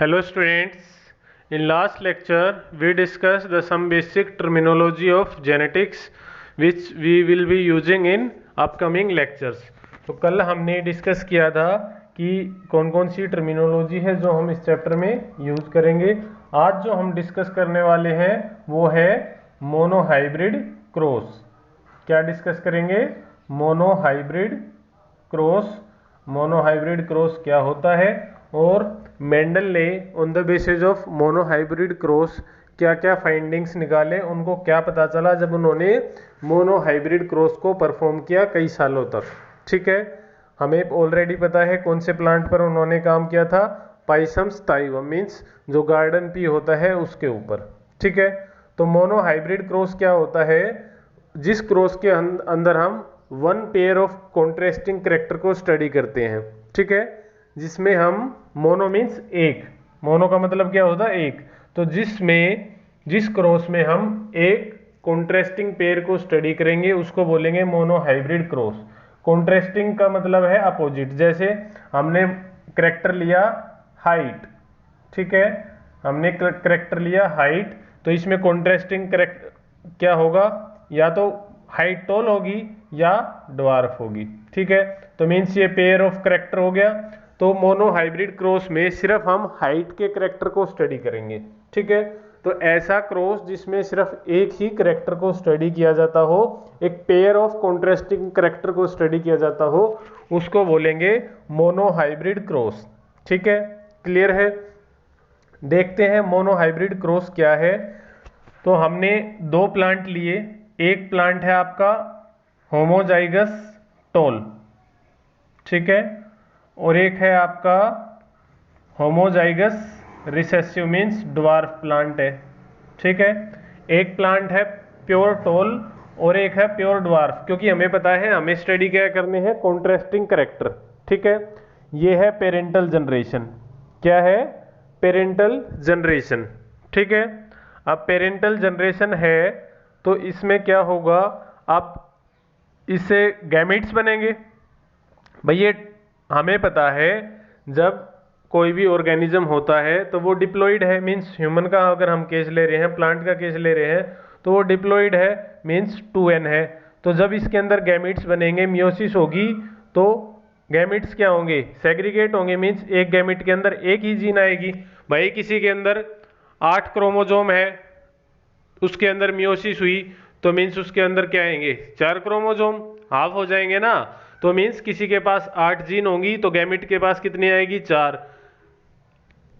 Hello students, in last lecture we discussed some basic terminology of genetics which we will be using in upcoming lectures. तो कल हमने discuss किया था कि कौन कौन सी टर्मिनोलॉजी है जो हम इस चैप्टर में यूज करेंगे। आज जो हम डिस्कस करने वाले हैं वो है मोनोहाइब्रिड क्रॉस। क्या डिस्कस करेंगे? Monohybrid cross. मोनोहाइब्रिड क्रॉस क्या होता है और मेंडल ने on the basis of monohybrid cross क्या क्या फाइंडिंग्स निकाले, उनको क्या पता चला जब उन्होंने मोनोहाइब्रिड क्रॉस को परफॉर्म किया कई सालों तक। ठीक है, हमें ऑलरेडी पता है कौन से प्लांट पर उन्होंने काम किया था। पाइसम्स ताइवम मीन्स जो गार्डन पी होता है उसके ऊपर। ठीक है, तो मोनोहाइब्रिड क्रॉस क्या होता है? जिस क्रॉस के अंदर हम one pair of contrasting character को स्टडी करते हैं। ठीक है, जिसमें हम मोनो मीन्स एक, मोनो का मतलब क्या होता है? एक। तो जिस क्रॉस में हम एक कॉन्ट्रास्टिंग पेयर को स्टडी करेंगे उसको बोलेंगे मोनोहाइब्रिड क्रॉस। कॉन्ट्रास्टिंग का मतलब है अपोजिट। जैसे हमने कैरेक्टर लिया हाइट, ठीक है, हमने कैरेक्टर लिया हाइट, तो इसमें कॉन्ट्रास्टिंग कैरेक्टर क्या होगा? या तो हाइट टॉल होगी या ड्वार्फ होगी। ठीक है, तो मीन्स ये पेयर ऑफ कैरेक्टर हो गया। तो मोनोहाइब्रिड क्रॉस में सिर्फ हम हाइट के कैरेक्टर को स्टडी करेंगे। ठीक है, तो ऐसा क्रॉस जिसमें सिर्फ एक ही कैरेक्टर को स्टडी किया जाता हो, एक पेयर ऑफ कॉन्ट्रास्टिंग कैरेक्टर को स्टडी किया जाता हो, उसको बोलेंगे मोनोहाइब्रिड क्रॉस। ठीक है, क्लियर है? देखते हैं मोनोहाइब्रिड क्रॉस क्या है। तो हमने दो प्लांट लिए। एक प्लांट है आपका होमोजाइगस टॉल, ठीक है, और एक है आपका homozygous recessive means dwarf plant है। ठीक है, एक प्लांट है प्योर टॉल और एक है प्योर ड्वार्फ, क्योंकि हमें पता है हमें स्टडी क्या करने हैं? Contrasting character. ठीक है, ये है पेरेंटल जनरेशन। क्या है? Parental generation. ठीक है, अब पेरेंटल जनरेशन है तो इसमें क्या होगा? आप इससे गैमीट्स बनेंगे। भाई ये हमें पता है जब कोई भी ऑर्गेनिज्म होता है तो वो डिप्लॉइड है, मीन्स ह्यूमन का अगर हम केस ले रहे हैं, प्लांट का केस ले रहे हैं, तो वो डिप्लॉइड है मीन्स 2n है। तो जब इसके अंदर गैमीट्स बनेंगे, मियोसिस होगी, तो गैमीट्स क्या होंगे? सेग्रीगेट होंगे, मीन्स एक गैमीट के अंदर एक ही जीन आएगी। भाई किसी के अंदर 8 क्रोमोजोम है, उसके अंदर मियोसिस हुई, तो मीन्स उसके अंदर क्या आएंगे? 4 क्रोमोजोम, हाफ हो जाएंगे ना। तो मीन्स किसी के पास 8 जीन होंगी तो गैमिट के पास कितनी आएगी? 4।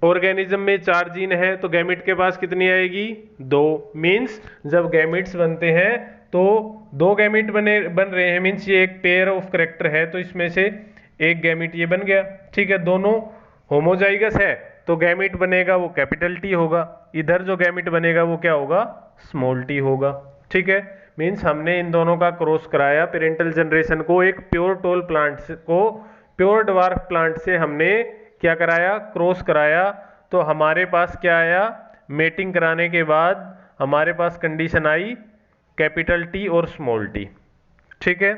ऑर्गेनिज्म में 4 जीन है तो गैमिट के पास कितनी आएगी? 2। मीन्स जब गैमिट्स बनते हैं तो 2 गैमिट बन रहे हैं, मीन्स ये एक पेयर ऑफ कैरेक्टर है, तो इसमें से एक गैमिट ये बन गया। ठीक है, दोनों होमोजाइगस है तो गैमिट बनेगा वो कैपिटल टी होगा, इधर जो गैमिट बनेगा वो क्या होगा? स्मॉल टी होगा। ठीक है, मीन्स हमने इन दोनों का क्रॉस कराया पेरेंटल जनरेशन को, एक प्योर टॉल प्लांट को प्योर ड्वार्फ प्लांट से हमने क्या कराया? क्रॉस कराया। तो हमारे पास क्या आया? मेटिंग कराने के बाद हमारे पास कंडीशन आई कैपिटल टी और स्मॉल टी। ठीक है,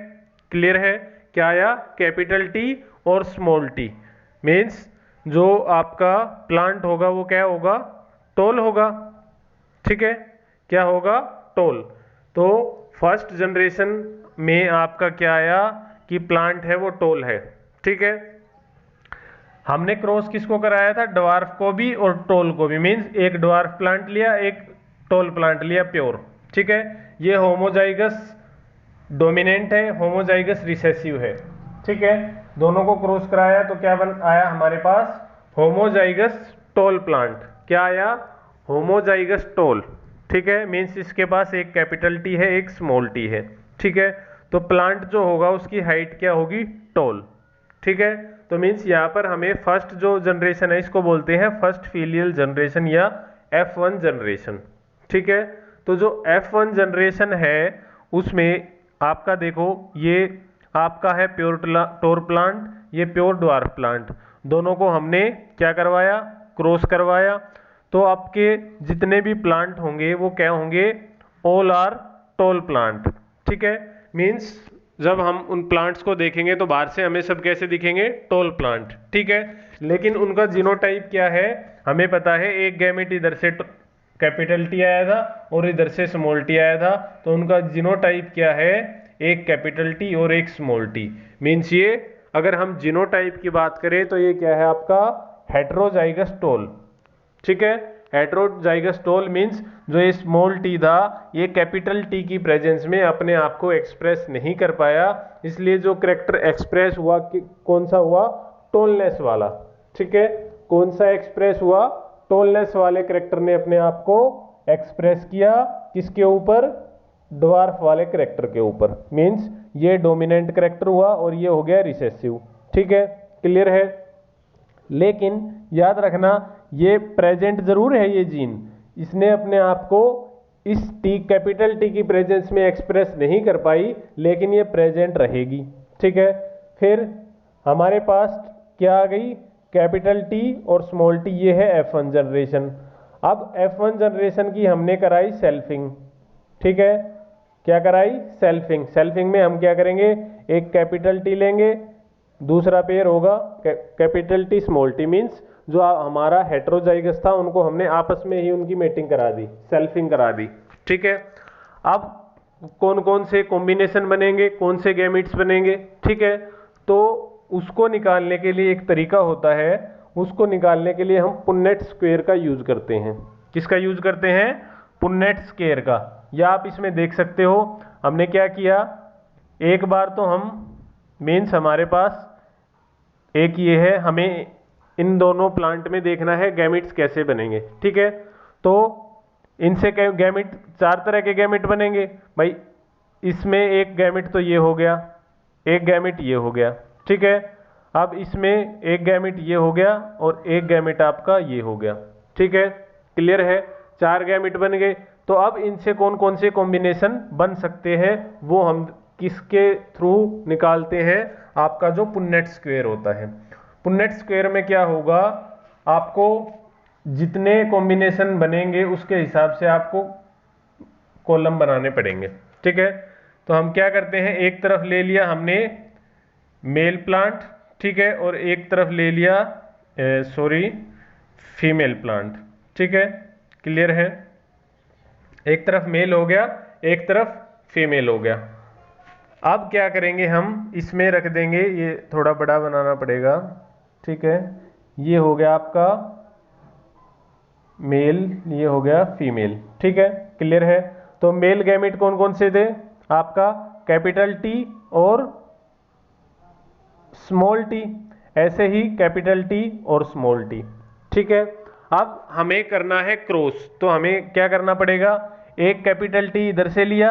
क्लियर है? क्या आया? कैपिटल टी और स्मॉल टी। मीन्स जो आपका प्लांट होगा वो क्या होगा? टॉल होगा। ठीक है, क्या होगा? टॉल। तो फर्स्ट जनरेशन में आपका क्या आया कि प्लांट है वो टॉल है। ठीक है, हमने क्रॉस किसको कराया था? ड्वार्फ को भी और टॉल को भी, मीन्स एक ड्वार्फ प्लांट लिया, एक टॉल प्लांट लिया प्योर। ठीक है, ये होमोजाइगस डोमिनेंट है, होमोजाइगस रिसेसिव है। ठीक है, दोनों को क्रॉस कराया तो क्या बन आया हमारे पास? Homozygous tall plant. क्या आया? Homozygous tall. ठीक है, मीन्स इसके पास एक कैपिटल टी है, एक स्मॉल टी है। ठीक है, तो प्लांट जो होगा उसकी हाइट क्या होगी? टॉल। ठीक है, तो मीन्स यहाँ पर हमें फर्स्ट जो जनरेशन है इसको बोलते हैं फर्स्ट फीलियल जनरेशन या F1 जनरेशन। ठीक है, तो जो F1 जनरेशन है उसमें आपका देखो ये आपका है प्योर टोर प्लांट, ये प्योर ड्वार्फ प्लांट, दोनों को हमने क्या करवाया? क्रॉस करवाया। तो आपके जितने भी प्लांट होंगे वो क्या होंगे? All are tall plant. ठीक है, मीन्स जब हम उन प्लांट्स को देखेंगे तो बाहर से हमें सब कैसे दिखेंगे? Toll plant. ठीक है, लेकिन उनका जीनोटाइप क्या है हमें पता है। एक गैमेट इधर से कैपिटल टी आया था और इधर से स्मॉल टी आया था, तो उनका जीनोटाइप क्या है, एक कैपिटल टी और एक स्मॉल टी। मीन्स ये अगर हम जीनोटाइप की बात करें तो ये क्या है आपका हेटेरोजाइगस टोल। ठीक है, हेटेरोजाइगस टोल मीन्स जो ये स्मॉल टी था ये कैपिटल टी की प्रेजेंस में अपने आप को एक्सप्रेस नहीं कर पाया, इसलिए जो करेक्टर एक्सप्रेस हुआ कौन सा हुआ, टोलनेस वाला। ठीक है, कौन सा एक्सप्रेस हुआ, टोलनेस वाले करेक्टर ने अपने आप को एक्सप्रेस किया, किसके ऊपर, ड्वार्फ वाले करेक्टर के ऊपर। मीन्स ये डोमिनेंट करेक्टर हुआ और ये हो गया रिसेसिव। ठीक है, क्लियर है। लेकिन याद रखना ये प्रेजेंट जरूर है ये जीन, इसने अपने आप को इस टी कैपिटल टी की प्रेजेंस में एक्सप्रेस नहीं कर पाई, लेकिन ये प्रेजेंट रहेगी। ठीक है, फिर हमारे पास क्या आ गई, कैपिटल टी और स्मॉल टी, ये है F1 जनरेशन। अब F1 जनरेशन की हमने कराई सेल्फिंग। ठीक है, क्या कराई, सेल्फिंग। सेल्फिंग में हम क्या करेंगे, एक कैपिटल टी लेंगे, दूसरा पेयर होगा capital T small T. Means जो हमारा हेटेरोजाइगस था उनको हमने आपस में ही उनकी मेटिंग करा दी, सेल्फिंग करा दी। ठीक है, अब कौन कौन से कॉम्बिनेशन बनेंगे, कौन से गैमेट्स बनेंगे, ठीक है, तो उसको निकालने के लिए एक तरीका होता है, उसको निकालने के लिए हम पुन्नेट स्क्वायर का यूज करते हैं। किसका यूज करते हैं, पुन्नेट स्क्वायर का। या आप इसमें देख सकते हो हमने क्या किया, एक बार तो हम मीन्स हमारे पास एक ये है, हमें इन दोनों प्लांट में देखना है गैमेट्स कैसे बनेंगे। ठीक है, तो इनसे गैमेट, चार तरह के गैमेट बनेंगे भाई। इसमें एक गैमेट तो ये हो गया, एक गैमेट ये हो गया। ठीक है, अब इसमें एक गैमेट ये हो गया और एक गैमेट आपका ये हो गया। ठीक है, क्लियर है, चार गैमेट बन गए। तो अब इनसे कौन कौन से कॉम्बिनेशन बन सकते हैं वो हम किसके थ्रू निकालते हैं, आपका जो पुन्नेट स्क्वायर होता है। पुन्नेट स्क्वायर में क्या होगा, आपको जितने कॉम्बिनेशन बनेंगे उसके हिसाब से आपको कॉलम बनाने पड़ेंगे। ठीक है, तो हम क्या करते हैं, एक तरफ ले लिया हमने मेल प्लांट, ठीक है, और एक तरफ ले लिया फीमेल प्लांट। ठीक है, क्लियर है, एक तरफ मेल हो गया, एक तरफ फीमेल हो गया। अब क्या करेंगे, हम इसमें रख देंगे, ये थोड़ा बड़ा बनाना पड़ेगा। ठीक है, ये हो गया आपका मेल, ये हो गया फीमेल। ठीक है, क्लियर है। तो मेल गैमेट कौन कौन से थे, आपका कैपिटल टी और स्मॉल टी, ऐसे ही कैपिटल टी और स्मॉल टी। ठीक है, अब हमें करना है क्रॉस, तो हमें क्या करना पड़ेगा, एक कैपिटल टी इधर से लिया,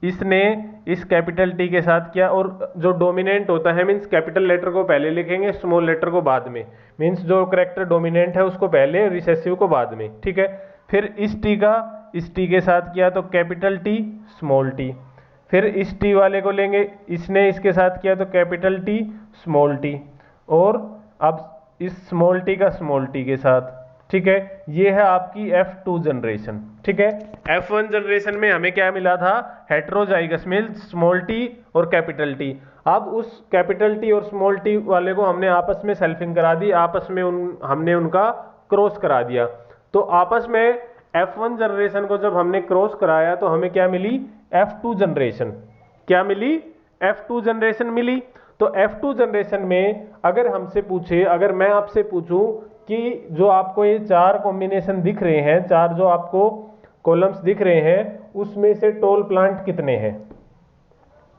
इसने इस कैपिटल टी के साथ किया, और जो डोमिनेंट होता है मीन्स कैपिटल लेटर को पहले लिखेंगे, स्मॉल लेटर को बाद में। मीन्स जो करेक्टर डोमिनेंट है उसको पहले, रिसेसिव को बाद में। ठीक है, फिर इस टी का इस टी के साथ किया तो कैपिटल टी स्मॉल टी। फिर इस टी वाले को लेंगे, इसने इसके साथ किया तो कैपिटल टी स्मॉल टी, और अब इस स्मॉल टी का स्मॉल टी के साथ। ठीक है, ये है आपकी F2 जनरेशन। ठीक है, F1 जनरेशन में हमें क्या मिला था, हेटेरोजाइगस में स्मॉल टी और कैपिटल टी। अब उस कैपिटल टी और स्मॉल टी वाले को हमने आपस में सेल्फिंग करा दी, आपस में हमने उनका क्रॉस करा दिया। तो आपस में F1 जनरेशन को जब हमने क्रॉस कराया तो हमें क्या मिली, F2 जनरेशन। क्या मिली, F2 जनरेशन मिली। तो F2 जनरेशन में अगर हमसे पूछे, अगर मैं आपसे पूछूं कि जो आपको ये चार कॉम्बिनेशन दिख रहे हैं, चार जो आपको कॉलम्स दिख रहे हैं, उसमें से टोल प्लांट कितने हैं,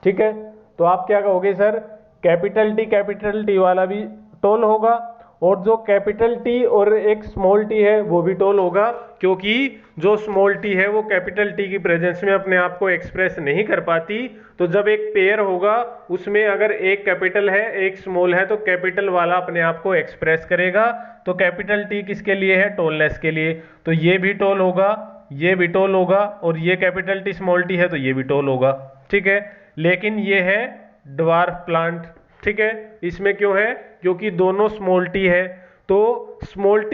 ठीक है, तो आप क्या कहोगे, सर कैपिटल टी वाला भी टोल होगा, और जो कैपिटल टी और एक स्मॉल टी है वो भी टोल होगा, क्योंकि जो स्मॉल टी है वो कैपिटल टी की प्रेजेंस में अपने आप को एक्सप्रेस नहीं कर पाती। तो जब एक पेयर होगा उसमें अगर एक कैपिटल है एक स्मॉल है तो कैपिटल वाला अपने आप को एक्सप्रेस करेगा। तो कैपिटल टी किसके लिए है, टोलनेस के लिए, तो ये भी टोल होगा, ये भी टोल होगा, और ये कैपिटल टी स्मॉल टी है तो ये भी टोल होगा। ठीक है, लेकिन ये है ड्वार्फ प्लांट। ठीक है, इसमें क्यों है, क्योंकि दोनों स्मॉल टी है। तो स्मॉल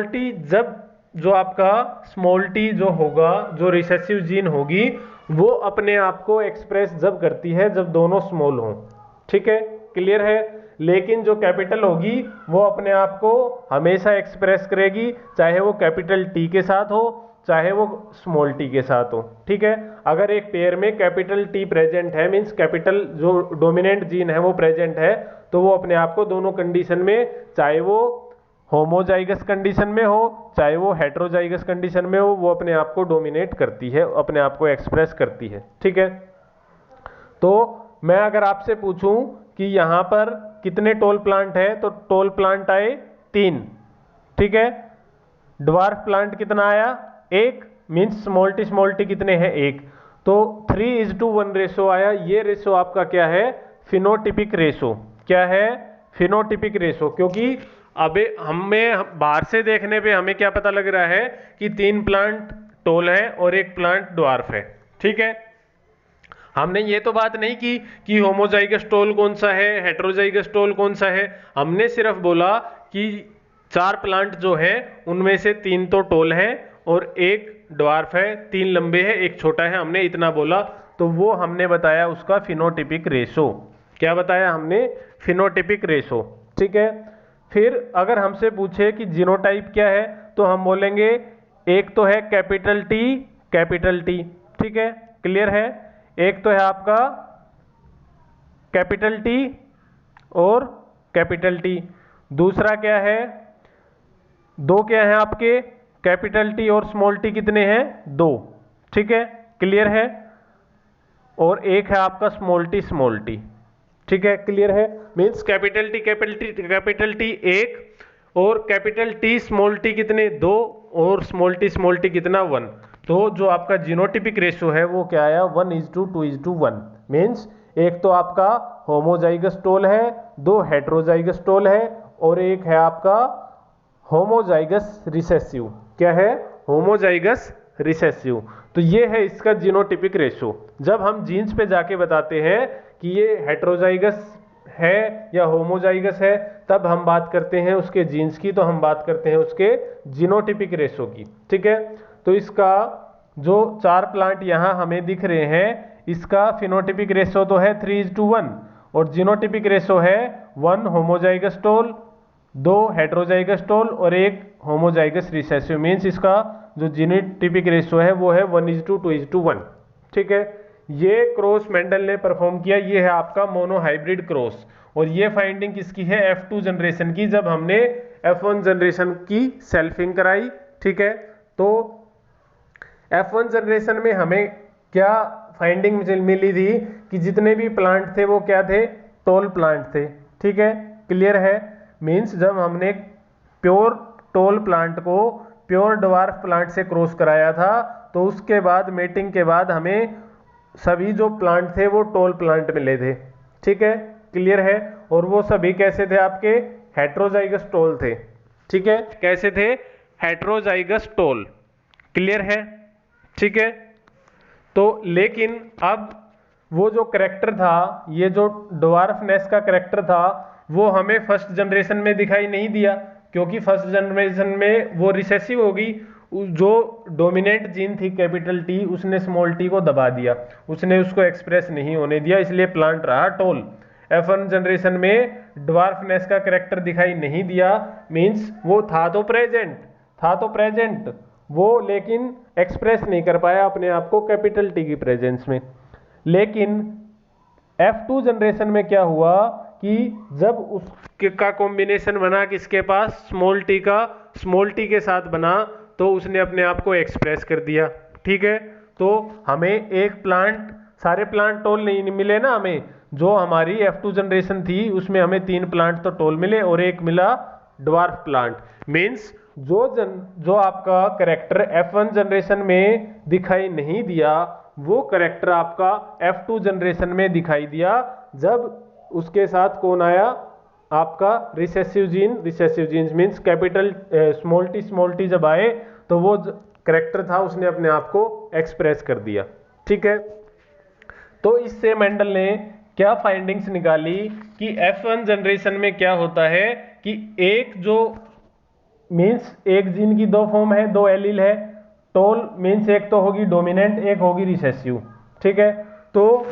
टी जब जो आपका स्मॉल टी जो होगा, जो रिसेसिव जीन होगी, वो अपने आप को एक्सप्रेस जब करती है जब दोनों स्मॉल हों। ठीक है, क्लियर है। लेकिन जो कैपिटल होगी वो अपने आप को हमेशा एक्सप्रेस करेगी, चाहे वो कैपिटल टी के साथ हो चाहे वो स्मॉल टी के साथ हो। ठीक है, अगर एक पेयर में कैपिटल टी प्रेजेंट है, मींस कैपिटल जो डोमिनेंट जीन है वो प्रेजेंट है, तो वो अपने आप को दोनों कंडीशन में, चाहे वो होमोजाइगस कंडीशन में हो चाहे वो हेटेरोजाइगस कंडीशन में हो, वो अपने आप को डोमिनेट करती है, अपने आप को एक्सप्रेस करती है। ठीक है, तो मैं अगर आपसे पूछूं कि यहां पर कितने टोल प्लांट है, तो टोल प्लांट आए 3। ठीक है, ड्वार्फ प्लांट कितना आया 1, मीन्स स्मॉल टी कितने हैं 1, तो 3:1 रेशो आया। ये रेशो आपका क्या है, फिनोटिपिक रेशो। क्या है, फिनोटिपिक रेशो, क्योंकि अबे हमें बाहर से देखने पे हमें क्या पता लग रहा है कि 3 प्लांट टोल है और 1 प्लांट ड्वार्फ है। ठीक है, हमने ये तो बात नहीं की कि होमोजाइगस टोल कौन सा है, हेटेरोजाइगस टोल कौन सा है, हमने सिर्फ बोला कि 4 प्लांट जो है उनमें से 3 तो टोल है और 1 ड्वार्फ है, 3 लंबे है 1 छोटा है, हमने इतना बोला, तो वो हमने बताया उसका फिनोटिपिक रेशो। क्या बताया हमने, फिनोटिपिक रेशो। ठीक है, फिर अगर हमसे पूछे कि जीनोटाइप क्या है, तो हम बोलेंगे एक तो है कैपिटल टी। ठीक है, क्लियर है, एक तो है आपका कैपिटल टी और कैपिटल टी, दूसरा क्या है, 2 क्या है आपके, कैपिटल टी और स्मॉल टी कितने हैं 2। ठीक है, क्लियर है, और एक है आपका स्मॉल टी। ठीक है, क्लियर है, मीन्स कैपिटल टी 1 और कैपिटल टी स्मॉल टी कितने 2 और स्मॉल टी कितना 1। तो जो आपका जीनोटिपिक रेशो है वो क्या आया 1:2:1, मीन्स एक तो आपका होमोजाइगस टोल है, 2 हेटेरोजाइगस टोल है और एक है आपका होमोजाइगस रिसेसिव। क्या है, होमोजाइगस रिसेसिव। तो ये है इसका जीनोटिपिक रेशो। जब हम जीन्स पे जाके बताते हैं कि ये हेटेरोजाइगस है या होमोजाइगस है, तब हम बात करते हैं उसके जीन्स की, तो हम बात करते हैं उसके जीनोटिपिक रेशो की। ठीक है, तो इसका जो 4 प्लांट यहाँ हमें दिख रहे हैं, इसका फिनोटिपिक रेशो तो है 3:1 और जीनोटिपिक रेशो है 1 होमोजाइगस टोल, 2 हेटेरोजाइगस टोल और 1 होमोजाइगस रिसेसिव, मीन्स इसका जो जीनोटिपिक रेशो है वो है 1:2:1। ठीक है, ये क्रॉस मेंडल ने परफॉर्म किया, ये है आपका मोनोहाइब्रिड क्रॉस, और ये फाइंडिंग किसकी है, F2 जनरेशन की, जब हमने F1 जनरेशन की सेल्फिंग कराई। ठीक है, तो F1 जनरेशन में हमें क्या फाइंडिंग मिली थी कि जितने भी प्लांट थे वो क्या थे, टोल प्लांट थे। ठीक है, क्लियर है, मीन्स जब हमने प्योर टोल प्लांट को प्योर ड्वार्फ प्लांट से क्रॉस कराया था, तो उसके बाद मेटिंग के बाद हमें सभी जो प्लांट थे वो टोल प्लांट मिले थे। ठीक है, क्लियर है, और वो सभी कैसे थे आपके, हेटेरोजाइगस टोल थे। ठीक है, कैसे थे, हेटेरोजाइगस टोल। क्लियर है, ठीक है, तो लेकिन अब वो जो करेक्टर था, ये जो ड्वार्फनेस का करेक्टर था, वो हमें फर्स्ट जनरेशन में दिखाई नहीं दिया, क्योंकि फर्स्ट जनरेशन में वो रिसेसिव होगी। जो डोमिनेंट जीन थी कैपिटल टी, उसने स्मॉल टी को दबा दिया, उसने उसको एक्सप्रेस नहीं होने दिया, इसलिए प्लांट रहा टोल। F1 जनरेशन में ड्वार्फनेस का करेक्टर दिखाई नहीं दिया, मींस वो था तो प्रेजेंट वो, लेकिन एक्सप्रेस नहीं कर पाया अपने आप को कैपिटल टी की प्रेजेंस में। लेकिन F2 जनरेशन में क्या हुआ कि जब उसका कॉम्बिनेशन बना किसके पास, स्मॉल टी के साथ बना, तो उसने अपने आप को एक्सप्रेस कर दिया। ठीक है, तो हमें एक प्लांट, सारे प्लांट टोल नहीं मिले ना हमें, जो हमारी F2 जनरेशन थी उसमें हमें 3 प्लांट तो टोल मिले और एक मिला ड्वार्फ प्लांट। मींस जो आपका करेक्टर F1 जनरेशन में दिखाई नहीं दिया, वो करेक्टर आपका F2 जनरेशन में दिखाई दिया, जब उसके साथ कौन आया, आपका recessive gene means capital small T जब आए, तो वो करेक्टर था उसने अपने आप को एक्सप्रेस कर दिया। ठीक है, तो इससे मेंडल ने क्या फाइंडिंग्स निकाली कि F1 जनरेशन में क्या होता है कि एक जो मींस एक जीन की 2 फॉर्म है, 2 एलील है, टोल मींस एक तो होगी डोमिनेंट, एक होगी रिसेसिव। ठीक है, तो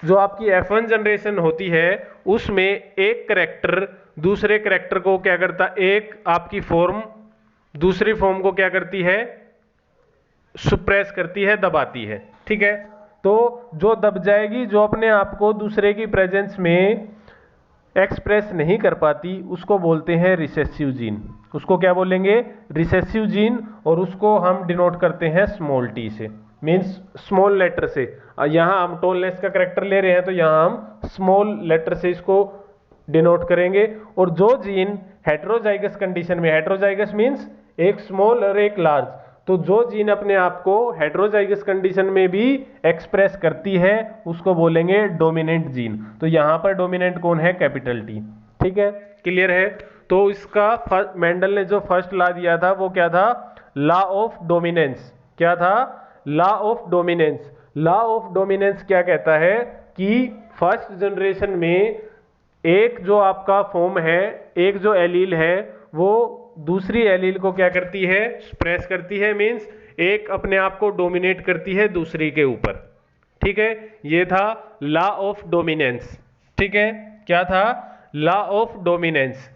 जो आपकी F1 जनरेशन होती है उसमें एक करैक्टर दूसरे करैक्टर को क्या करता, एक आपकी फॉर्म दूसरी फॉर्म को क्या करती है, सुप्रेस करती है, दबाती है। ठीक है, तो जो दब जाएगी, जो अपने आप को दूसरे की प्रेजेंस में एक्सप्रेस नहीं कर पाती, उसको बोलते हैं रिसेसिव जीन। उसको क्या बोलेंगे, रिसेसिव जीन। और उसको हम डिनोट करते हैं स्मॉल टी से, मीन्स स्मॉल लेटर से। यहाँ हम टॉलनेस का करेक्टर ले रहे हैं तो यहाँ हम स्मॉल लेटर से इसको डिनोट करेंगे। और जो जीन हेटेरोजाइगस कंडीशन में, हेटेरोजाइगस मीन्स एक स्मॉल और एक लार्ज, तो जो जीन अपने आप को हेटेरोजाइगस कंडीशन में भी एक्सप्रेस करती है उसको बोलेंगे डोमिनेंट जीन। तो यहां पर डोमिनेंट कौन है, कैपिटल टी। ठीक है, क्लियर है। तो इसका मेंडल ने जो फर्स्ट लॉ दिया था वो क्या था, लॉ ऑफ डोमिनेंस। क्या था, law of dominance. Law of dominance क्या कहता है कि फर्स्ट जनरेशन में एक जो आपका फॉर्म है, एक जो एलील है, वो दूसरी एलील को क्या करती है, स्प्रेस करती है, मींस एक अपने आप को डोमिनेट करती है दूसरी के ऊपर। ठीक है, ये था लॉ ऑफ डोमिनेंस। ठीक है, क्या था, लॉ ऑफ डोमिनेंस।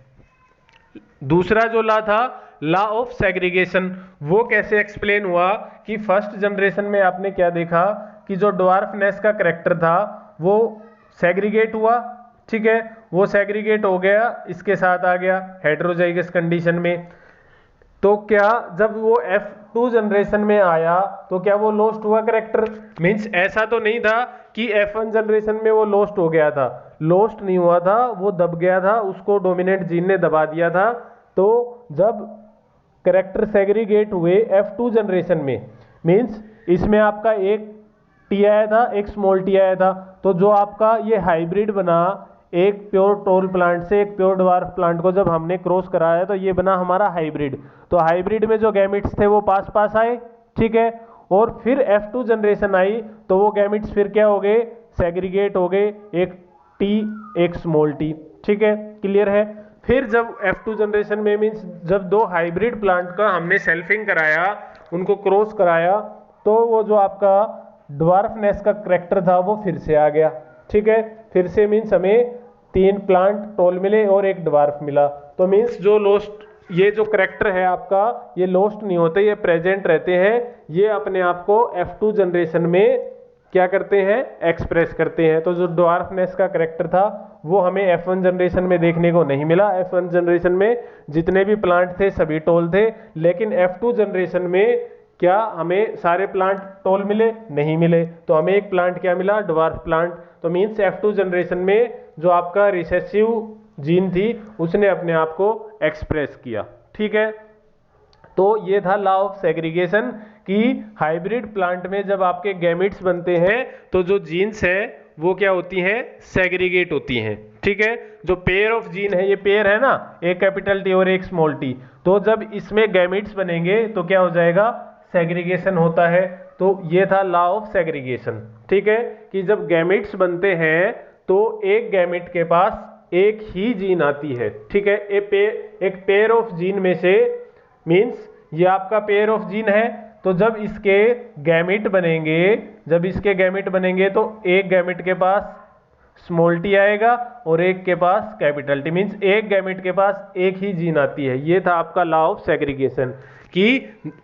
दूसरा जो लॉ था, लॉ ऑफ सेग्रीगेशन, वो कैसे एक्सप्लेन हुआ कि फर्स्ट जनरेशन में आपने क्या देखा कि जो ड्वार्फनेस का करैक्टर था वो सेग्रीगेट हुआ। ठीक है, वो सेग्रीगेट हो गया, इसके साथ आ गया हेटेरोजाइगस कंडीशन में। तो क्या जब वो F2 जनरेशन में आया तो क्या वो लॉस्ट हुआ करैक्टर, मींस ऐसा तो नहीं था कि F1 जनरेशन में वो लॉस्ट हो गया था, लॉस्ट नहीं हुआ था, वो दब गया था, उसको डोमिनेंट जीन ने दबा दिया था। तो जब करैक्टर सेग्रीगेट हुए F2 जनरेशन में, मींस इसमें आपका एक टी आया था, एक स्मॉल टी आया था, तो जो आपका ये हाइब्रिड बना, एक प्योर टोल प्लांट से एक प्योर ड्वार्फ प्लांट को जब हमने क्रॉस कराया तो ये बना हमारा हाइब्रिड। तो हाइब्रिड में जो गैमिट्स थे वो पास पास आए। ठीक है, और फिर F2 जनरेशन आई तो वो गैमिट्स फिर क्या हो गए, सेग्रीगेट हो गए, एक टी एक स्मॉल टी। ठीक है, क्लियर है। फिर जब F2 जनरेशन में, मीन्स जब दो हाइब्रिड प्लांट का हमने सेल्फिंग कराया, उनको क्रॉस कराया, तो वो जो आपका ड्वार्फनेस का करैक्टर था वो फिर से आ गया। ठीक है, फिर से मीन्स हमें 3 प्लांट टोल मिले और एक ड्वार्फ मिला। तो मीन्स जो लॉस्ट, ये जो करैक्टर है आपका, ये लॉस्ट नहीं होते, ये प्रेजेंट रहते हैं। ये अपने आप को F2 जनरेशन में क्या करते हैं, एक्सप्रेस करते हैं। तो जो ड्वार्फनेस का करैक्टर था वो हमें F1 जनरेशन में देखने को नहीं मिला। F1 जनरेशन में जितने भी प्लांट थे सभी टोल थे, लेकिन F2 जनरेशन में क्या हमें सारे प्लांट टोल मिले, नहीं मिले। तो हमें एक प्लांट क्या मिला, ड्वार्फ प्लांट। तो मीन्स F2 जनरेशन में जो आपका रिसेसिव जीन थी उसने अपने आप को एक्सप्रेस किया। ठीक है, तो ये था लॉ ऑफ सेग्रीगेशन कि हाइब्रिड प्लांट में जब आपके गैमिट्स बनते हैं तो जो जीन्स है वो क्या होती हैं, सेग्रीगेट होती हैं। ठीक है, जो पेयर ऑफ जीन है, ये पेयर है ना, एक कैपिटल टी और एक स्मॉल टी, तो जब इसमें गैमिट्स बनेंगे तो क्या हो जाएगा, सेग्रीगेशन होता है। तो ये था लॉ ऑफ सेग्रीगेशन। ठीक है, कि जब गैमिट्स बनते हैं तो एक गैमिट के पास एक ही जीन आती है। ठीक है, एक पेयर ऑफ जीन में से, मीन्स ये आपका पेयर ऑफ जीन है, तो जब इसके गैमिट बनेंगे, जब इसके गैमिट बनेंगे तो एक गैमिट के पास स्मॉल टी आएगा और एक के पास कैपिटल टी, मीन्स एक गैमिट के पास एक ही जीन आती है। ये था आपका लॉ ऑफ सेग्रीगेशन कि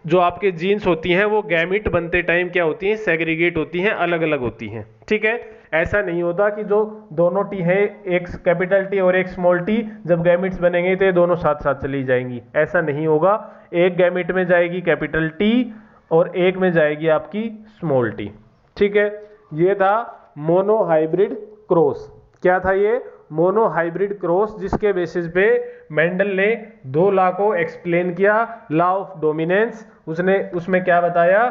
जो आपके जीन्स होती हैं वो गैमिट बनते टाइम क्या होती हैं, सेग्रीगेट होती हैं, अलग अलग होती हैं। ठीक है, ऐसा नहीं होता कि जो दोनों टी है, एक कैपिटल टी और एक स्मॉल टी, जब गैमिट्स बनेंगे तो ये दोनों साथ साथ चली जाएंगी, ऐसा नहीं होगा। एक गैमिट में जाएगी कैपिटल टी और एक में जाएगी आपकी स्मॉल टी। ठीक है, ये था मोनोहाइब्रिड क्रॉस। क्या था ये, मोनोहाइब्रिड क्रॉस, जिसके बेसिस पे मेंडल ने 2 लॉ को एक्सप्लेन किया। लॉ ऑफ डोमिनेंस, उसने उसमें क्या बताया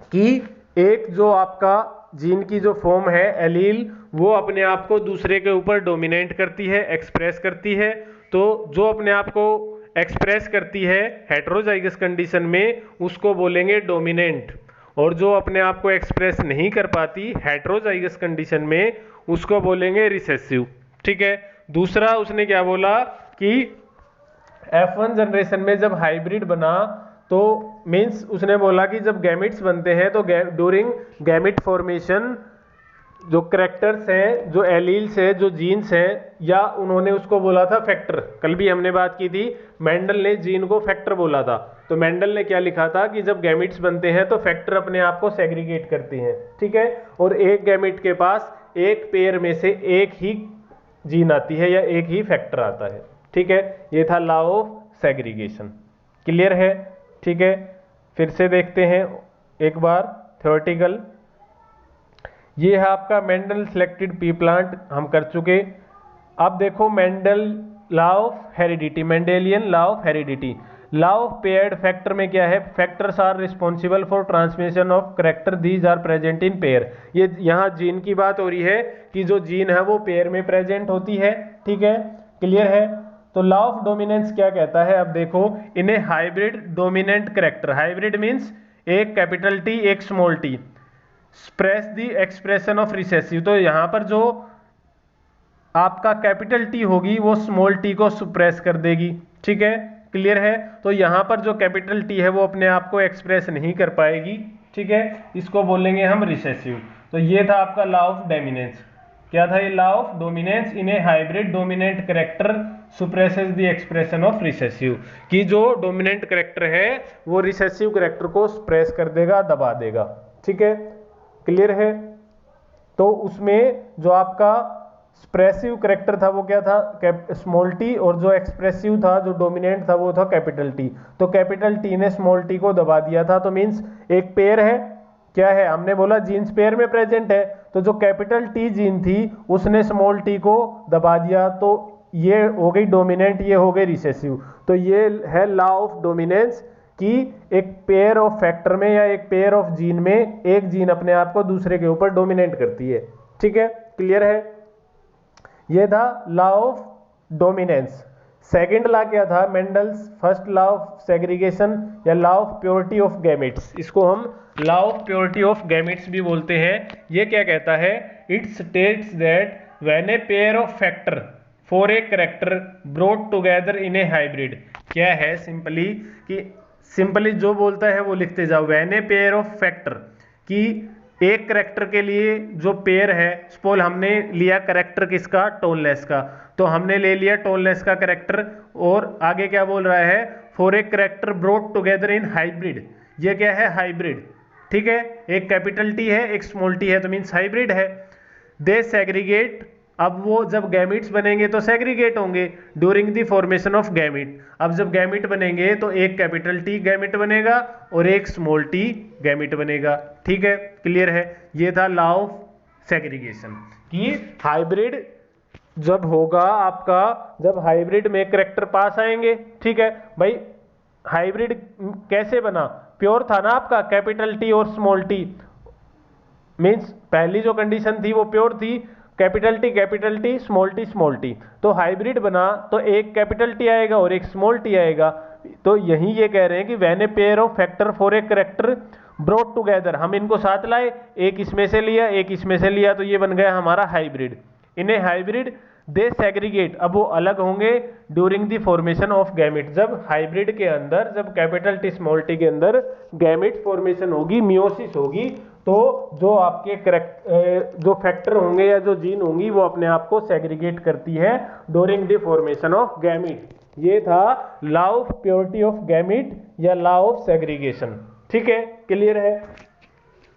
कि एक जो आपका जीन की जो फॉर्म है एलील, वो अपने आप को दूसरे के ऊपर डोमिनेट करती है, एक्सप्रेस करती है। तो जो अपने आप को एक्सप्रेस करती है हेटेरोजाइगस कंडीशन में उसको बोलेंगे डोमिनेंट, और जो अपने आप को एक्सप्रेस नहीं कर पाती हेटेरोजाइगस कंडीशन में उसको बोलेंगे रिसेसिव। ठीक है, दूसरा उसने क्या बोला कि F1 जनरेशन में जब हाइब्रिड बना तो मीन्स उसने बोला कि जब गैमिट्स बनते हैं तो ड्यूरिंग गैमिट फॉर्मेशन जो करेक्टर्स हैं, जो एलील्स हैं, जो जीन्स हैं, या उन्होंने उसको बोला था फैक्टर। कल भी हमने बात की थी, मेंडल ने जीन को फैक्टर बोला था। तो मेंडल ने क्या लिखा था कि जब गैमिट्स बनते हैं तो फैक्टर अपने आप को सेग्रीगेट करते हैं, ठीक है, और एक गैमिट के पास एक पेयर में से एक ही जीन आती है या एक ही फैक्टर आता है, ठीक है। ये था लॉ ऑफ सेग्रीगेशन। क्लियर है? ठीक है, फिर से देखते हैं एक बार थ्योरेटिकल। ये है आपका मेंडल सिलेक्टेड पी प्लांट, हम कर चुके। अब देखो Mendel law of heredity, Mendelian law of heredity. Law of paired factor में क्या है? Factors are responsible for transmission of character, these are present in pair. ये यहाँ जीन की बात हो रही है कि जो जीन है वो पेयर में प्रेजेंट होती है, ठीक है। क्लियर है? तो लॉ ऑफ डोमिनेंस क्या कहता है? अब देखो, इन्हें hybrid dominant character, hybrid means एक कैपिटल टी एक small T, express the expression of recessive. तो यहां पर जो आपका कैपिटल टी होगी वो स्मॉल टी को सुप्रेस कर देगी, ठीक है। क्लियर है? तो यहां पर जो कैपिटल टी है वो अपने आप को एक्सप्रेस नहीं कर पाएगी, ठीक है, इसको बोलेंगे हम रिसेसिव। तो ये था आपका लॉ ऑफ डोमिनेंस। क्या था ये? Law of dominance in a hybrid dominant character suppresses the expression of recessive, कि जो डोमिनेंट करेक्टर है वो रिसेसिव करेक्टर को सुप्रेस कर देगा, दबा देगा, ठीक है। क्लियर है? तो उसमें जो आपका एक्सप्रेसिव करेक्टर था वो क्या था? स्मॉल टी, और जो एक्सप्रेसिव था, जो डोमिनेंट था वो था कैपिटल टी। तो कैपिटल टी ने स्मॉल टी को दबा दिया था। तो मींस एक पेयर है, क्या है? हमने बोला जीन्स पेयर में प्रेजेंट है, तो जो कैपिटल टी जीन थी उसने स्मॉल टी को दबा दिया, तो ये हो गई डोमिनेंट, ये हो गई रिसेसिव। तो ये है लॉ ऑफ डोमिनेंस, कि एक पेयर ऑफ फैक्टर में या एक पेयर ऑफ जीन में एक जीन अपने आप को दूसरे के ऊपर डोमिनेट करती है, ठीक है। क्लियर है? ये था law of dominance. Second law क्या था? Mendel's first law of segregation या law of purity of gametes, इसको हम law of purity of gametes भी बोलते हैं। ये क्या कहता है? It states that when a pair of factor for a character brought together in a hybrid, क्या है सिंपली, कि सिंपली जो बोलता है वो लिखते जाओ। When a pair of factor, कि एक करेक्टर के लिए जो पेयर है, सपोज हमने लिया करेक्टर किसका? टोनलेस का, तो हमने ले लिया टोनलेस का करेक्टर, और आगे क्या बोल रहा है? For a character brought together in hybrid. ये क्या है? हाइब्रिड, ठीक है। एक कैपिटल टी है एक स्मॉल टी है, तो मीन्स हाइब्रिड है। दे सेग्रीगेट, अब वो जब गैमिट्स बनेंगे तो सेग्रीगेट होंगे during the formation of gamete. अब जब गैमिट बनेंगे तो एक कैपिटल टी गैमिट बनेगा और एक स्मॉल टी गैमिट बनेगा, ठीक है। क्लियर है? ये था लॉ ऑफ सेग्रीगेशन, कि हाइब्रिड जब होगा आपका, जब हाइब्रिड में करेक्टर पास आएंगे, ठीक है भाई। हाइब्रिड कैसे बना? प्योर था ना आपका, कैपिटल टी और स्मॉल टी, मीन्स पहली जो कंडीशन थी वो प्योर थी, कैपिटल टी स्मॉल टी। तो हाइब्रिड बना तो एक कैपिटल टी आएगा और एक स्मॉल टी आएगा। तो यही ये कह रहे हैं कि when a pair of factor for a character brought together, हम इनको साथ लाए, एक इसमें से लिया एक इसमें से लिया, तो ये बन गया हमारा हाइब्रिड। इन्हें हाइब्रिड दे सेग्रीगेट, अब वो अलग होंगे during the formation of gamete. जब हाइब्रिड के अंदर, जब कैपिटल टी स्मॉल टी के अंदर गैमिट फॉर्मेशन होगी, मियोसिस होगी, तो जो आपके जो फैक्टर होंगे या जो जीन होंगी वो अपने आप को सेग्रीगेट करती है during the formation of gamete. ये था law of purity of gamete या लॉ ऑफ सेग्रीगेशन, ठीक है। क्लियर है?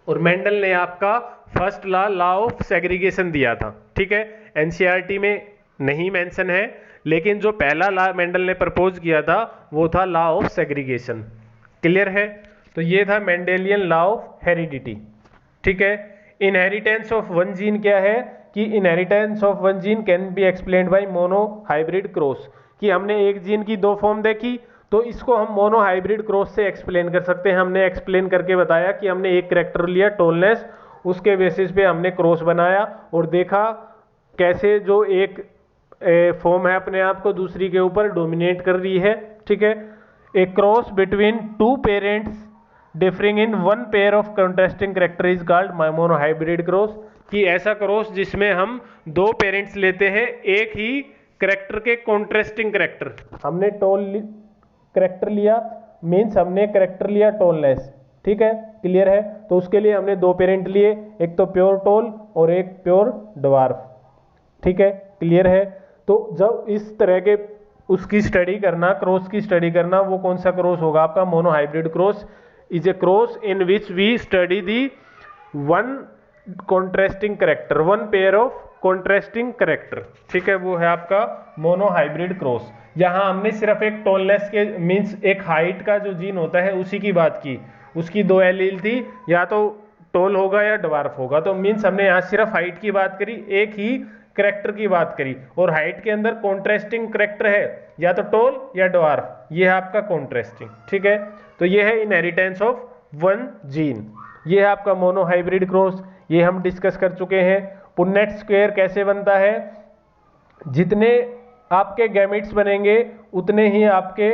और मेंडल ने आपका फर्स्ट लॉ ऑफ सेग्रीगेशन दिया था, ठीक है। एनसीईआरटी में नहीं मेंशन है, लेकिन जो पहला लॉ मेंडल ने प्रपोज किया था वो था लॉ ऑफ सेग्रीगेशन। क्लियर है? तो ये था मेंडेलियन लॉ ऑफ हेरिडिटी, ठीक है। इनहेरिटेंस ऑफ वन जीन क्या है? कि inheritance of one gene can be explained bye mono hybrid cross, कि हमने एक जीन की दो फॉर्म देखी तो इसको हम मोनो हाइब्रिड क्रॉस से एक्सप्लेन कर सकते हैं। हमने एक्सप्लेन करके बताया कि हमने एक कैरेक्टर लिया टोलनेस, उसके बेसिस पे हमने क्रॉस बनाया और देखा कैसे जो एक फॉर्म है अपने आप को दूसरी के ऊपर डोमिनेट कर रही है, ठीक है। A cross between two parents differing in one pair of contrasting character is called mono hybrid cross, कि ऐसा क्रॉस जिसमें हम दो पेरेंट्स लेते हैं एक ही कैरेक्टर के कॉन्ट्रास्टिंग कैरेक्टर। हमने टोल कैरेक्टर लिया, मीन्स हमने कैरेक्टर लिया टोलनेस, ठीक है। क्लियर है। तो उसके लिए हमने दो पेरेंट लिए, एक तो प्योर टोल और एक प्योर ड्वार्फ, ठीक है, क्लियर है। तो जब इस तरह के उसकी स्टडी करना, क्रॉस की स्टडी करना, वो कौन सा क्रॉस होगा आपका, monohybrid cross is a cross in which we study the one contrasting character, one pair of contrasting character, ठीक है, वो है आपका मोनोहाइब्रिड क्रॉस। यहां हमने सिर्फ एक टॉलनेस के मींस एक हाइट का जो जीन होता है उसी की बात की, उसकी दो एलील थी, या तो टॉल होगा या ड्वार्फ होगा, तो मींस हमने यहाँ सिर्फ हाइट की बात करी, एक ही करेक्टर की बात करी, और हाइट के अंदर कॉन्ट्रास्टिंग करेक्टर है या तो टॉल या ड्वार्फ, ये है आपका कॉन्ट्रास्टिंग, ठीक है। तो ये है इनहेरिटेंस ऑफ वन जीन, ये है आपका मोनोहाइब्रिड क्रॉस, ये हम डिस्कस कर चुके हैं। पुन्नेट स्क्वायर कैसे बनता है, जितने आपके गैमेट्स बनेंगे उतने ही आपके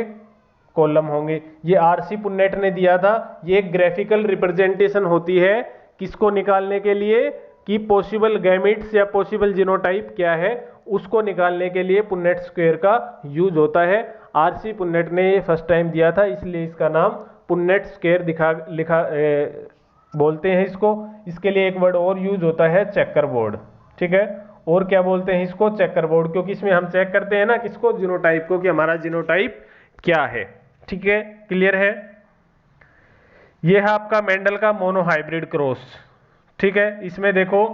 कॉलम होंगे, ये आरसी पुन्नेट ने दिया था। ये एक ग्राफिकल रिप्रेजेंटेशन होती है किसको निकालने के लिए, कि पॉसिबल गैमेट्स या पॉसिबल जीनोटाइप क्या है उसको निकालने के लिए पुन्नेट स्क्वायर का यूज होता है। आरसी पुन्नेट ने ये फर्स्ट टाइम दिया था, इसलिए इसका नाम पुन्नेट स्क्वायर बोलते हैं इसको। इसके लिए एक वर्ड और यूज होता है चेकर बोर्ड, ठीक है, और क्या बोलते हैं इसको, चेकर बोर्ड, क्योंकि इसमें हम चेक करते हैं ना किसको, जीनोटाइप को, कि हमारा जीनोटाइप क्या है, ठीक है, क्लियर है। यह है आपका मेंडल का मोनोहाइब्रिड क्रॉस, ठीक है। इसमें देखो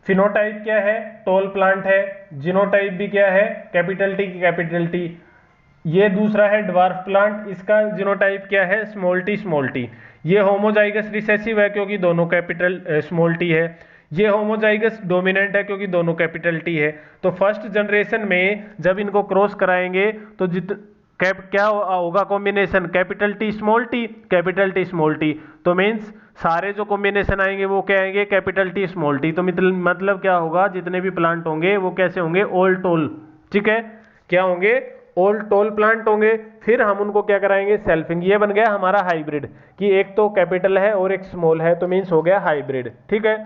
फिनोटाइप क्या है, टॉल प्लांट है, जीनोटाइप भी क्या है, कैपिटल टी की कैपिटल टी। ये दूसरा है ड्वार्फ प्लांट, इसका जीनोटाइप क्या है, स्मॉल टी स्मॉल टी। ये होमोजाइगस रिसेसिव है क्योंकि दोनों कैपिटल स्मॉल टी है। ये होमोजाइगस डोमिनेंट है क्योंकि दोनों कैपिटल टी है। तो फर्स्ट जनरेशन में जब इनको क्रॉस कराएंगे तो क्या होगा combination, capital T small T, capital T small T. तो मीन्स सारे जो कॉम्बिनेशन आएंगे वो क्या आएंगे, कैपिटल टी स्मॉल टी। तो मतलब क्या होगा, जितने भी प्लांट होंगे वो कैसे होंगे, ऑल टोल, ठीक है, क्या होंगे, ऑल टोल प्लांट होंगे। फिर हम उनको क्या कराएंगे, सेल्फिंग। ये बन गया हमारा हाइब्रिड, कि एक तो कैपिटल है और एक स्मॉल है, तो मीन्स हो गया हाइब्रिड, ठीक है।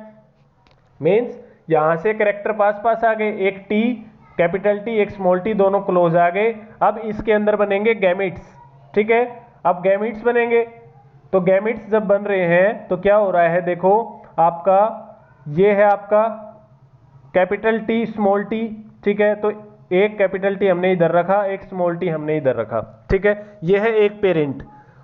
मीन्स यहां से करेक्टर पास पास आ गए, एक टी कैपिटल टी एक स्मॉल टी, दोनों क्लोज आ गए। अब इसके अंदर बनेंगे गैमेट्स, ठीक है। अब गैमेट्स बनेंगे, तो गैमेट्स जब बन रहे हैं तो क्या हो रहा है, देखो आपका ये है आपका कैपिटल टी स्मॉल टी, ठीक है। तो एक कैपिटल टी हमने इधर रखा, एक स्मॉल टी हमने इधर रखा, ठीक है। ये है एक पेरेंट।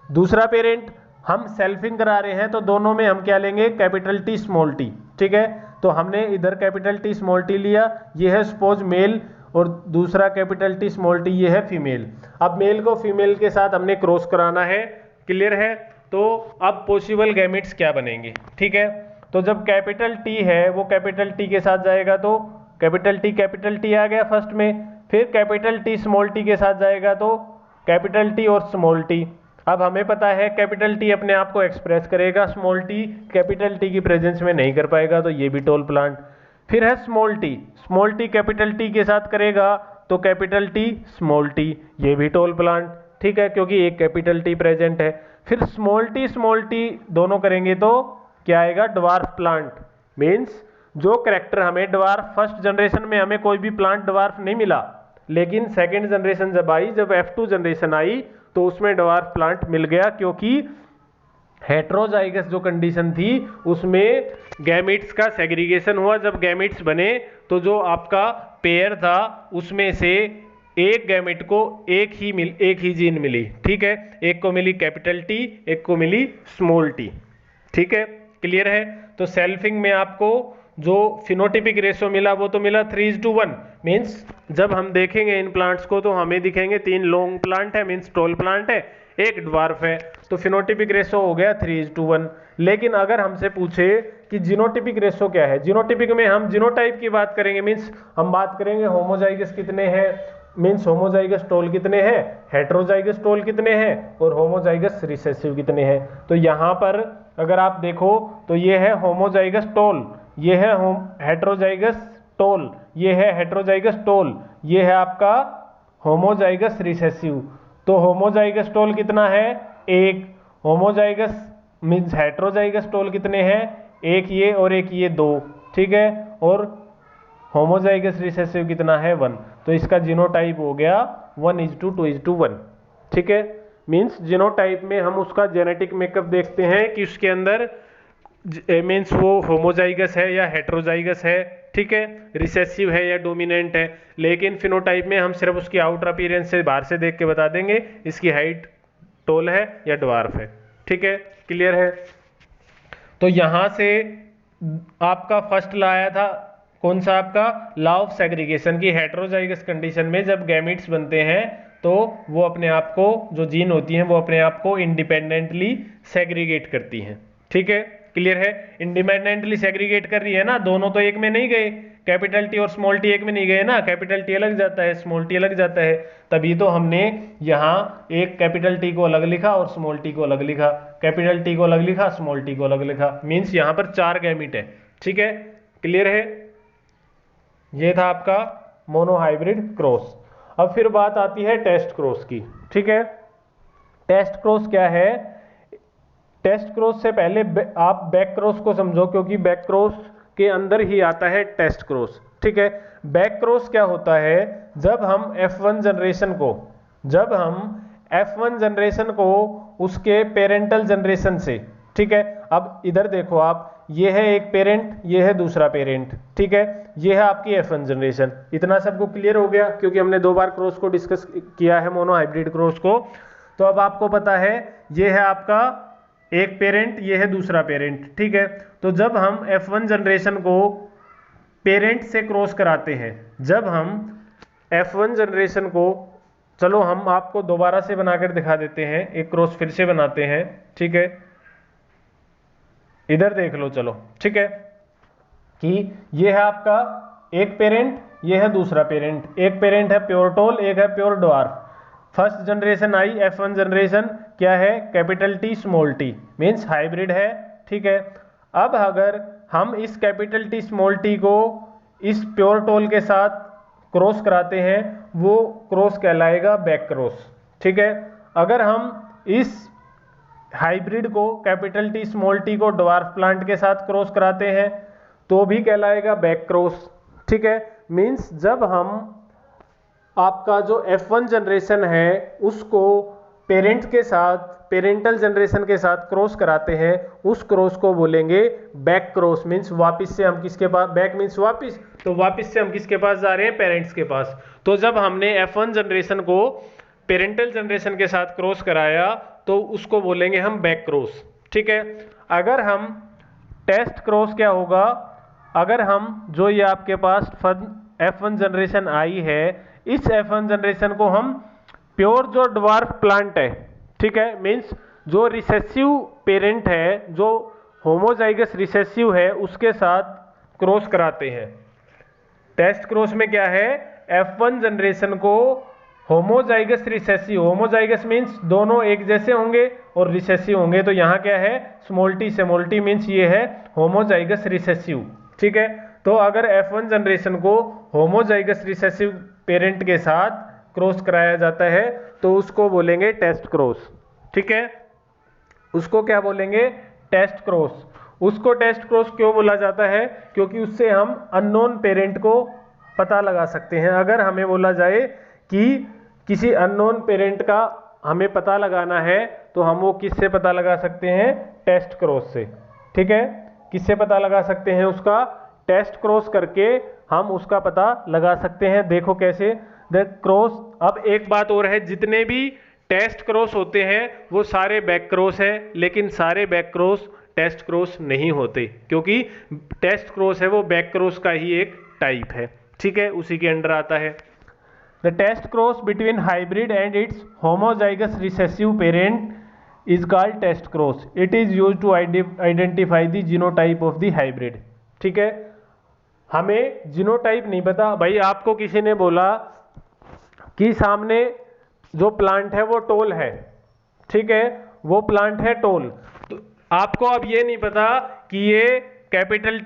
दूसरा पेरेंट हम सेल्फिंग करा रहे हैं, तो दोनों में हम क्या लेंगे, कैपिटल टी स्मॉल टी, ठीक है। तो हमने इधर कैपिटल टी स्मॉल टी लिया, ये है सपोज मेल, और दूसरा कैपिटल टी स्मॉल टी ये है फीमेल। अब मेल को फीमेल के साथ हमने क्रॉस कराना है, क्लियर है। तो अब पॉसिबल गैमेट्स क्या बनेंगे, ठीक है। तो जब कैपिटल टी है वो कैपिटल टी के साथ जाएगा, तो कैपिटल टी आ गया फर्स्ट में, फिर कैपिटल टी स्मॉल टी के साथ जाएगा तो कैपिटल टी और स्मॉल टी। अब हमें पता है कैपिटल टी अपने आप को एक्सप्रेस करेगा, स्मॉल टी कैपिटल टी की प्रेजेंस में नहीं कर पाएगा, तो ये भी टोल प्लांट। फिर है स्मॉल टी कैपिटल टी के साथ करेगा तो कैपिटल टी स्मॉल टी, ये भी टोल प्लांट, ठीक है, क्योंकि एक कैपिटल टी प्रेजेंट है। फिर स्मॉल टी दोनों करेंगे तो क्या आएगा, ड्वार्फ प्लांट। मीन्स जो करेक्टर हमें ड्वार्फ, फर्स्ट जनरेशन में हमें कोई भी प्लांट ड्वार्फ नहीं मिला, लेकिन सेकेंड जनरेशन जब आई, जब F2 जनरेशन आई, तो उसमें ड्वार्फ प्लांट मिल गया, क्योंकि हेट्रोजाइगस जो कंडीशन थी उसमें गैमेट्स का सेग्रीगेशन हुआ। जब गैमेट्स बने तो जो आपका पेयर था उसमें से एक गैमेट को एक ही जीन मिली, ठीक है। एक को मिली कैपिटल टी, एक को मिली स्मॉल टी, ठीक है, क्लियर है। तो सेल्फिंग में आपको जो फिनोटिपिक रेशो मिला वो तो मिला 3:1। मीन्स जब हम देखेंगे इन प्लांट्स को तो हमें दिखेंगे 3 लॉन्ग प्लांट है, मीन्स टॉल प्लांट है, एक ड्वार्फ है, तो फिनोटिपिक रेशो हो गया 3:1। लेकिन अगर हमसे पूछे कि जीनोटिपिक रेशो क्या है, जीनोटिपिक में हम जीनोटाइप की बात करेंगे, मीन्स हम बात करेंगे होमोजाइगस कितने हैं, मीन्स होमोजाइगस टोल कितने हैं, हेट्रोजाइगस टोल कितने हैं, और होमोजाइगस रिसेसिव कितने हैं। तो यहाँ पर अगर आप देखो तो ये है होमोजाइगस टोल, ये है हेट्रोजाइगस टोल, ये है हेट्रोजाइगस टोल, ये है आपका होमोजाइगस रिसेसिव। तो होमोजाइगस टोल कितना है, एक। होमोजाइगस मीन्स हेट्रोजाइगस टोल कितने हैं, एक ये और एक ये, 2, ठीक है। और होमोजाइगस रिसेसिव कितना है, 1। तो इसका जीनोटाइप हो गया 1:2:1, ठीक है। मीन्स जीनोटाइप में हम उसका जेनेटिक मेकअप देखते हैं कि उसके अंदर मीन्स वो होमोजाइगस है या हेट्रोजाइगस है, ठीक है, रिसेसिव है या डोमिनेंट है। लेकिन फिनोटाइप में हम सिर्फ उसकी आउटर अपीयरेंस से बाहर से देख के बता देंगे इसकी हाइट टोल है या ड्वार्फ है, ठीक है, क्लियर है। तो यहां से आपका फर्स्ट लॉ आया था कौन सा, आपका लॉ ऑफ सेग्रीगेशन की हेट्रोजाइगस कंडीशन में जब गैमीट्स बनते हैं तो वो अपने आप को, जो जीन होती हैं वो अपने आप को इंडिपेंडेंटली सेग्रीगेट करती हैं, ठीक है, क्लियर है। इंडिपेंडेंटली सेग्रीगेट कर रही है ना, दोनों तो एक में नहीं गए, कैपिटल टी और स्मॉल टी एक में नहीं गए ना, कैपिटल टी अलग जाता है स्मॉल टी अलग जाता है, तभी तो हमने यहाँ एक कैपिटल टी को अलग लिखा और स्मॉल टी को अलग लिखा, कैपिटल टी को अलग लिखा स्मॉल टी को अलग लिखा, मीन्स यहाँ पर 4 गैमीट है, ठीक है, क्लियर है। ये था आपका मोनोहाइब्रिड क्रॉस। अब फिर बात आती है टेस्ट क्रॉस की, ठीक है। टेस्ट क्रॉस क्या है, टेस्ट क्रॉस से पहले आप बैक क्रॉस को समझो, क्योंकि बैक क्रॉस के अंदर ही आता है टेस्ट क्रॉस, ठीक है। बैक क्रॉस क्या होता है, जब हम F1 जनरेशन को उसके पेरेंटल जनरेशन से, ठीक है, अब इधर देखो आप, ये है एक पेरेंट, ये है दूसरा पेरेंट, ठीक है, ये है आपकी F1 जनरेशन। इतना सबको क्लियर हो गया, क्योंकि हमने 2 बार क्रॉस को डिस्कस किया है, मोनोहाइब्रिड क्रॉस को। तो अब आपको पता है ये है आपका एक पेरेंट, ये है दूसरा पेरेंट, ठीक है। तो जब हम F1 जनरेशन को पेरेंट से क्रॉस कराते हैं, जब हम F1 जनरेशन को, चलो हम आपको दोबारा से बनाकर दिखा देते हैं, एक क्रॉस फिर से बनाते हैं, ठीक है, इधर देख लो, चलो, ठीक है, कि ये है आपका एक पेरेंट, ये है दूसरा पेरेंट, एक पेरेंट है प्योर टोल, एक है प्योर ड्वार्फ। फर्स्ट जनरेशन आई F1 जनरेशन, क्या है, capital T small T, means hybrid है, ठीक है। अब अगर हम इस कैपिटल टी स्मॉल टी को इस प्योर टोल के साथ क्रॉस कराते हैं, वो क्रॉस कहलाएगा बैक क्रॉस, ठीक है। अगर हम इस हाइब्रिड को कैपिटल टी स्मॉल टी को ड्वार्फ प्लांट के साथ क्रॉस कराते हैं तो भी कहलाएगा बैक क्रॉस, ठीक है। मीन्स जब हम आपका जो F1 जनरेशन है उसको पेरेंट के साथ, पेरेंटल जनरेशन के साथ क्रॉस कराते हैं, उस क्रॉस को बोलेंगे बैक क्रॉस। मीन्स वापस से हम किसके पास, बैक मीन्स वापस, तो वापस से हम किसके पास जा रहे हैं, पेरेंट्स के पास। तो जब हमने F1 जनरेशन को पेरेंटल जनरेशन के साथ क्रॉस कराया तो उसको बोलेंगे हम बैक क्रॉस, ठीक है। अगर हम टेस्ट क्रॉस क्या होगा, अगर हम जो ये आपके पास F1 जनरेशन आई है, इस F1 जनरेशन को हम प्योर जो ड्वार्फ प्लांट है, ठीक है, मीन्स जो रिसेसिव पेरेंट है, जो होमोजाइगस रिसेसिव है, उसके साथ क्रॉस कराते हैं। टेस्ट क्रॉस में क्या है, F1 जनरेशन को होमोजाइगस रिसेसिव, होमोजाइगस मीन्स दोनों एक जैसे होंगे और रिसेसिव होंगे, तो यहाँ क्या है, small T small T, means ये है होमोजाइगस रिसेसिव, ठीक है। तो अगर F1 जनरेशन को होमोजाइगस रिसेसिव पेरेंट के साथ क्रॉस कराया जाता है तो उसको बोलेंगे टेस्ट क्रॉस, ठीक है, उसको क्या बोलेंगे, टेस्ट क्रॉस। उसको टेस्ट क्रॉस क्यों बोला जाता है, क्योंकि उससे हम अननोन पेरेंट को पता लगा सकते हैं। अगर हमें बोला जाए कि किसी अननोन पेरेंट का हमें पता लगाना है तो हम वो किससे पता लगा सकते हैं, टेस्ट क्रॉस से, ठीक है। किससे पता लगा सकते हैं, उसका टेस्ट क्रॉस करके हम उसका पता लगा सकते हैं। देखो कैसे, द क्रॉस। अब एक बात और है, जितने भी टेस्ट क्रॉस होते हैं वो सारे बैक क्रॉस है, लेकिन सारे बैक क्रॉस टेस्ट क्रॉस नहीं होते, क्योंकि टेस्ट क्रॉस है वो बैक क्रॉस का ही एक टाइप है, ठीक है, उसी के अंडर आता है। The test cross between hybrid and its homozygous recessive parent is called test cross. It is used to identify the genotype of the hybrid. ठीक है, हमें जीनोटाइप नहीं पता भाई, आपको किसी ने बोला कि सामने जो प्लांट है वो टोल है, ठीक है, वो प्लांट है टोल, तो आपको अब ये नहीं पता कि ये कैपिटल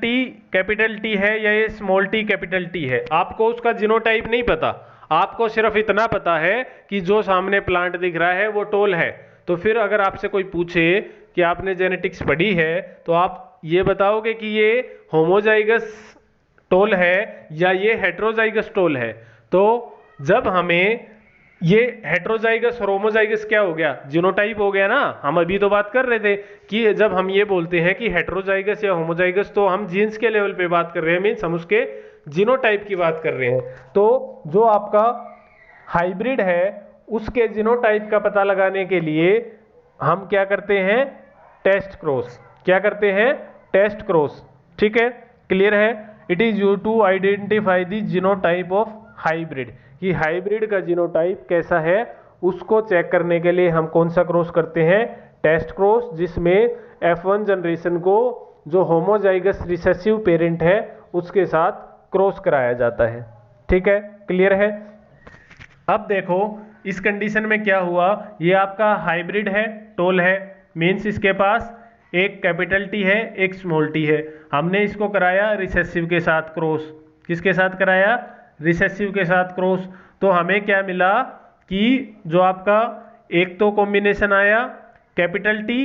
टी है या ये स्मॉल टी कैपिटल टी है, आपको उसका जीनोटाइप नहीं पता। आपको सिर्फ इतना पता है कि जो सामने प्लांट दिख रहा है वो टोल है। तो फिर अगर आपसे कोई पूछे कि आपने जेनेटिक्स पढ़ी है तो आप ये बताओगे कि ये होमोजाइगस टोल है या ये हेट्रोजाइगस टोल है। तो जब हमें ये हेट्रोजाइगस और होमोजाइगस क्या हो गया, जीनोटाइप हो गया ना। हम अभी तो बात कर रहे थे कि जब हम ये बोलते हैं कि हेट्रोजाइगस या होमोजाइगस तो हम जीन्स के लेवल पे बात कर रहे हैं, मीन्स हम उसके जीनोटाइप की बात कर रहे हैं। तो जो आपका हाइब्रिड है उसके जीनोटाइप का पता लगाने के लिए हम क्या करते हैं, टेस्ट क्रॉस। क्या करते हैं, टेस्ट क्रॉस। ठीक है, क्लियर है। It is use to identify the genotype of hybrid, कि हाइब्रिड का जीनोटाइप कैसा है उसको चेक करने के लिए हम कौन सा क्रॉस करते हैं, टेस्ट क्रॉस, जिसमें F1 जनरेशन को जो होमोजाइगस रिसेसिव पेरेंट है उसके साथ क्रॉस कराया जाता है। ठीक है, क्लियर है। अब देखो इस कंडीशन में क्या हुआ, ये आपका हाइब्रिड है, टोल है, मीन्स इसके पास एक कैपिटल टी है एक स्मॉल टी है। हमने इसको कराया रिसेसिव के साथ क्रॉस। किसके साथ कराया, रिसेसिव के साथ क्रॉस। तो हमें क्या मिला कि जो आपका एक तो कॉम्बिनेशन आया कैपिटल टी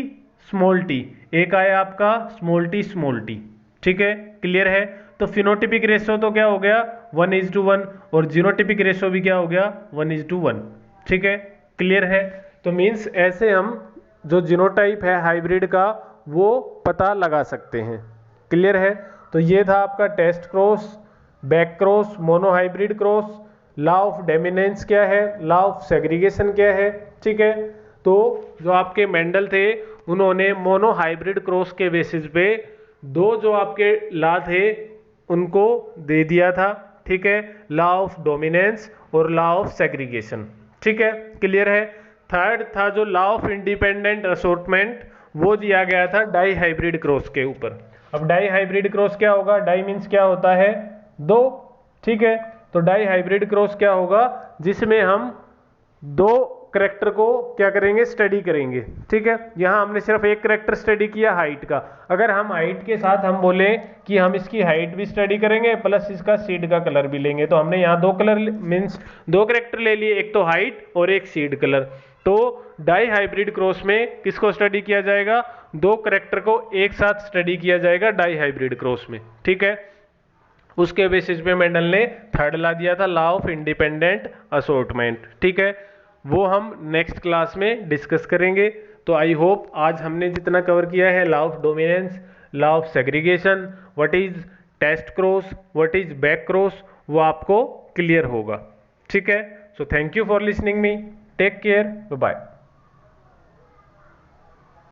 स्मॉल टी, एक आया आपका स्मॉल टी। ठीक है, क्लियर है। तो फिनोटिपिक रेशो तो क्या हो गया 1:1 और जीनोटिपिक रेशो भी क्या हो गया 1:1। ठीक है, क्लियर है। तो मीन्स ऐसे हम जो जीनोटाइप है हाइब्रिड का वो पता लगा सकते हैं। क्लियर है। तो ये था आपका test cross, back cross, mono hybrid cross, law of dominance क्या है, लॉ ऑफ सेग्रीगेशन क्या है। ठीक है, तो जो आपके मेंडल थे उन्होंने मोनो हाइब्रिड क्रॉस के बेसिस पे दो जो आपके लॉ थे उनको दे दिया था। ठीक है, लॉ ऑफ डोमिनेंस और लॉ ऑफ सेग्रीगेशन। ठीक है, क्लियर है। थर्ड था जो लॉ ऑफ इंडिपेंडेंट असॉर्टमेंट, वो दिया गया था डाई हाइब्रिड क्रॉस के ऊपर। अब डाई हाइब्रिड क्रॉस क्या होगा, डाई मीन्स क्या होता है, दो। ठीक है, तो डाई हाइब्रिड क्रॉस क्या होगा, जिसमें हम दो करेक्टर को क्या करेंगे, स्टडी करेंगे। ठीक है, यहां हमने सिर्फ एक करेक्टर स्टडी किया हाइट का। अगर हम हाइट के साथ हम बोले कि हम इसकी हाइट भी स्टडी करेंगे प्लस इसका सीड का कलर भी लेंगे, तो हमने यहाँ दो कलर मीन्स दो करेक्टर ले लिए, एक तो हाइट और एक सीड कलर। तो डाई हाइब्रिड क्रॉस में किसको स्टडी किया जाएगा, दो करेक्टर को एक साथ स्टडी किया जाएगा डाई हाइब्रिड क्रॉस में। ठीक है, उसके बेसिस पे मेंडल ने थर्ड ला दिया था लॉ ऑफ इंडिपेंडेंट असॉर्टमेंट। ठीक है, वो हम नेक्स्ट क्लास में डिस्कस करेंगे। तो आई होप आज हमने जितना कवर किया है, law of dominance, law of segregation, what is test cross, what is back cross, वो आपको क्लियर होगा। ठीक है, so thank you for listening me, take care, bye.